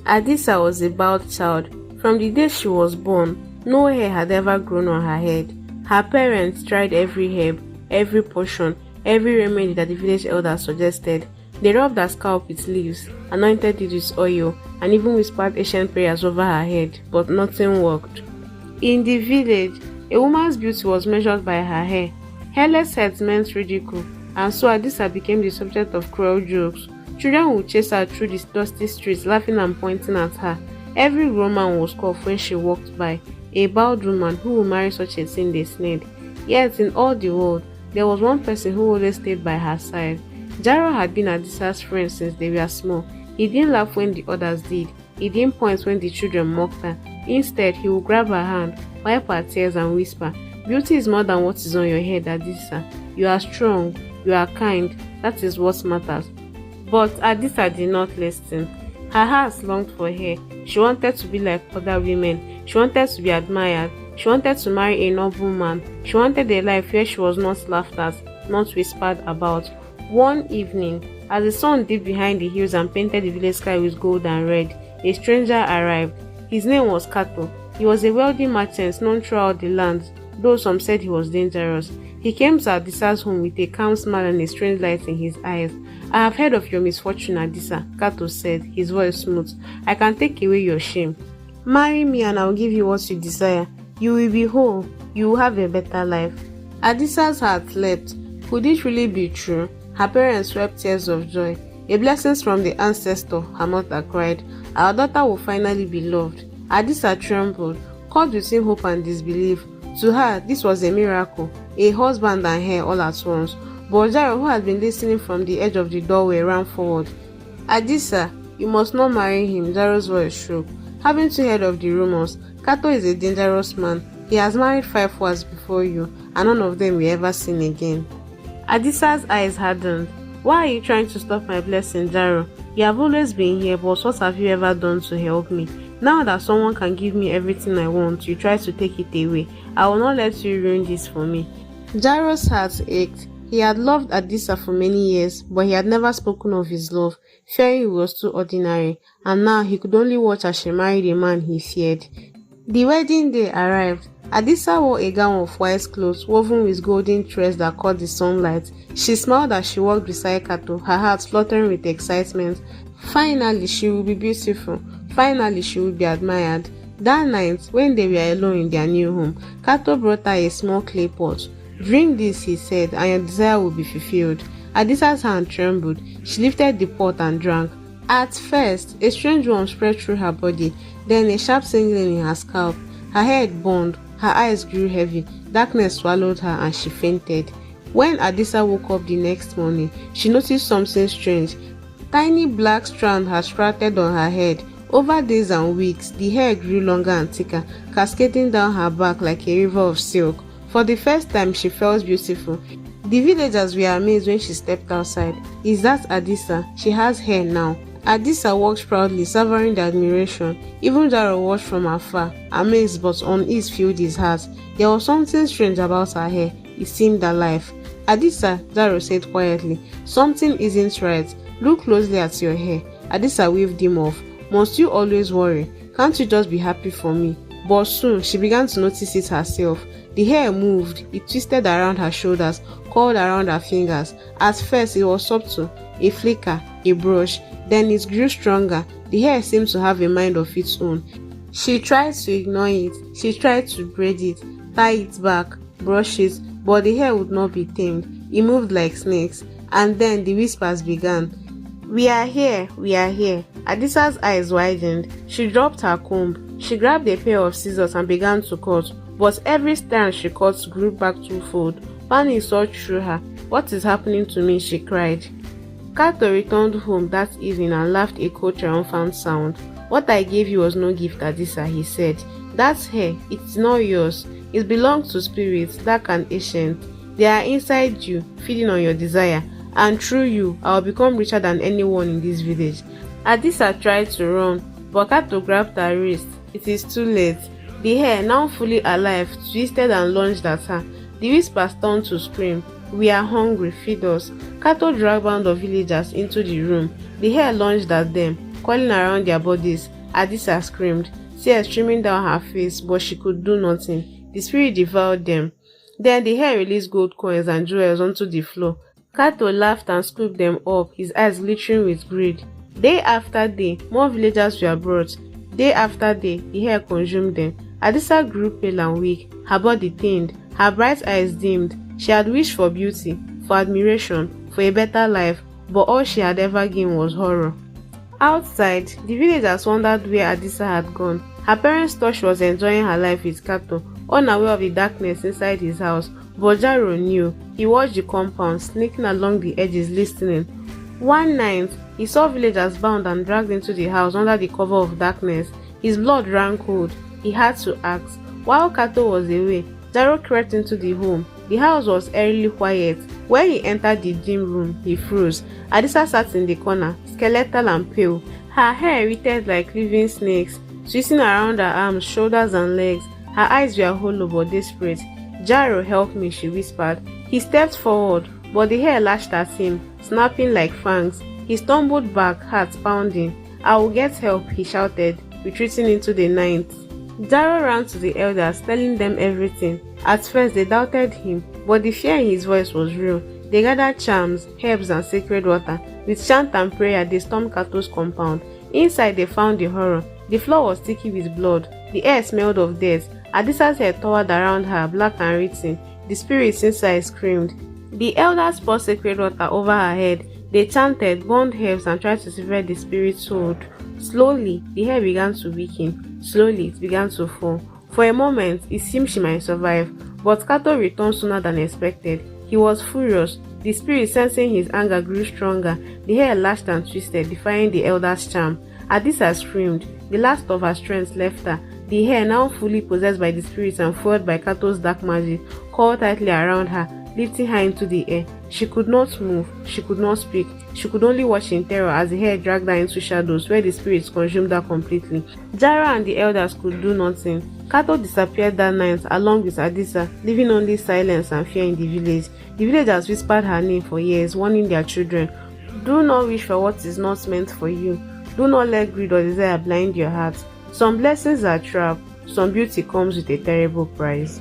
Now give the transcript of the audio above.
Adisa was a bald child. From the day she was born, no hair had ever grown on her head. Her parents tried every herb, every potion, every remedy that the village elders suggested. They rubbed her scalp with leaves, anointed it with oil, and even whispered ancient prayers over her head, but nothing worked. In the village, a woman's beauty was measured by her hair. Hairless heads meant ridicule, and so Adisa became the subject of cruel jokes. Children would chase her through the dusty streets, laughing and pointing at her. Every woman was cough when she walked by. A bald woman who would marry such a thing, they sneered. Yet in all the world, there was one person who always stayed by her side. Jaro had been Adisa's friend since they were small. He didn't laugh when the others did. He didn't point when the children mocked her. Instead, he would grab her hand, wipe her tears and whisper, "Beauty is more than what is on your head, Adisa. You are strong, you are kind, that is what matters." But Adisa did not listen. Her heart longed for hair. She wanted to be like other women. She wanted to be admired. She wanted to marry a noble man. She wanted a life where she was not laughed at, not whispered about. One evening, as the sun dipped behind the hills and painted the village sky with gold and red, a stranger arrived. His name was Kato. He was a wealthy merchant known throughout the land, though some said he was dangerous. He came to Adisa's home with a calm smile and a strange light in his eyes. "I have heard of your misfortune, Adisa," Kato said, his voice smooth. "I can take away your shame. Marry me and I will give you what you desire. You will be whole. You will have a better life." Adisa's heart leapt. Could it really be true? Her parents wept tears of joy. "A blessing from the ancestor," her mother cried. "Our daughter will finally be loved." Adisa trembled, caught between hope and disbelief. To her, this was a miracle, a husband and her all at once. But Jaro, who had been listening from the edge of the doorway, ran forward. "Adisa, you must not marry him," Jaro's voice shook. "Haven't you heard of the rumors? Kato is a dangerous man. He has married 5 wives before you, and none of them will ever sin again." Adisa's eyes hardened. "Why are you trying to stop my blessing, Jaro? You have always been here, but what have you ever done to help me? Now that someone can give me everything I want, you try to take it away. I will not let you ruin this for me." Jaro's heart ached. He had loved Adisa for many years, but he had never spoken of his love, fearing he was too ordinary, and now he could only watch as she married a man he feared. The wedding day arrived. Adisa wore a gown of white cloth woven with golden threads that caught the sunlight. She smiled as she walked beside Kato, her heart fluttering with excitement. Finally, she would be beautiful. Finally, she would be admired. That night, when they were alone in their new home, Kato brought her a small clay pot. "Drink this," he said, "and your desire will be fulfilled." Adisa's hand trembled. She lifted the pot and drank. At first, a strange warmth spread through her body, then a sharp tingling in her scalp. Her head burned, her eyes grew heavy, darkness swallowed her, and she fainted. When Adisa woke up the next morning, she noticed something strange. Tiny black strands had sprouted on her head. Over days and weeks, the hair grew longer and thicker, cascading down her back like a river of silk. For the first time, she felt beautiful. The villagers were amazed when she stepped outside. "Is that Adisa? She has hair now." Adisa walked proudly, savoring the admiration. Even Jaro watched from afar, amazed but unease filled his heart. There was something strange about her hair. It seemed alive. "Adisa," Jaro said quietly, "something isn't right. Look closely at your hair." Adisa waved him off. "Must you always worry? Can't you just be happy for me?" But soon she began to notice it herself. The hair moved. It twisted around her shoulders, curled around her fingers. At first it was subtle, a flicker, a brush. Then it grew stronger. The hair seemed to have a mind of its own. She tried to ignore it. She tried to braid it, tie it back, brush it, but the hair would not be tamed. It moved like snakes. And then the whispers began. "We are here, we are here." Adisa's eyes widened. She dropped her comb. She grabbed a pair of scissors and began to cut. But every strand she cut grew back twofold. Panic surged through her. "What is happening to me?" she cried. Kato returned home that evening and laughed a cold, triumphant sound. "What I gave you was no gift, Adisa," he said. "That hair, it's not yours. It belongs to spirits, dark and ancient. They are inside you, feeding on your desire. And through you, I will become richer than anyone in this village." Adisa tried to run, but Kato grabbed her wrist. It is too late. The hair, now fully alive, twisted and lunged at her. The whispers turned to scream. "We are hungry, feed us." Kato dragged band of villagers into the room. The hair lunged at them. curling around their bodies. Adisa screamed, tears streaming down her face, but she could do nothing. The spirit devoured them. Then the hair released gold coins and jewels onto the floor. Kato laughed and scooped them up, his eyes glittering with greed. Day after day, more villagers were brought. Day after day, the hair consumed them. Adisa grew pale and weak, her body thinned, her bright eyes dimmed. She had wished for beauty, for admiration, for a better life, but all she had ever gained was horror. Outside, the villagers wondered where Adisa had gone. Her parents thought she was enjoying her life with Kato, unaware of the darkness inside his house, but Jaro knew. He watched the compound, sneaking along the edges listening. One night, he saw villagers bound and dragged into the house under the cover of darkness. His blood ran cold. He had to ask. While Kato was away, Jaro crept into the home. The house was eerily quiet. When he entered the dim room, he froze. Adisa sat in the corner, skeletal and pale. Her hair writhed like living snakes, twisting around her arms, shoulders and legs. Her eyes were hollow but desperate. Jaro, help me, she whispered. He stepped forward, but the hair lashed at him, snapping like fangs. He stumbled back, heart pounding. I will get help, he shouted, retreating into the night. Jaro ran to the elders, telling them everything. At first they doubted him, but the fear in his voice was real. They gathered charms, herbs and sacred water. With chant and prayer they stormed Kato's compound. Inside they found the horror. The floor was sticky with blood. The air smelled of death. Adisa's head towered around her, black and written. The spirits inside screamed. The elders poured sacred water over her head. They chanted, burned herbs and tried to sever the spirit's hold. Slowly, the hair began to weaken. Slowly, it began to fall. For a moment, it seemed she might survive, but Kato returned sooner than expected. He was furious. The spirit, sensing his anger, grew stronger. The hair lashed and twisted, defying the elder's charm. Adisa screamed. The last of her strength left her. The hair, now fully possessed by the spirits and fueled by Kato's dark magic, coiled tightly around her, lifting her into the air. She could not move, she could not speak, she could only watch in terror as the hair dragged her into shadows where the spirits consumed her completely. Jaro and the elders could do nothing. Kato disappeared that night along with Adisa, leaving only silence and fear in the village. The villagers whispered her name for years, warning their children, do not wish for what is not meant for you. Do not let greed or desire blind your heart. Some blessings are trapped, some beauty comes with a terrible price.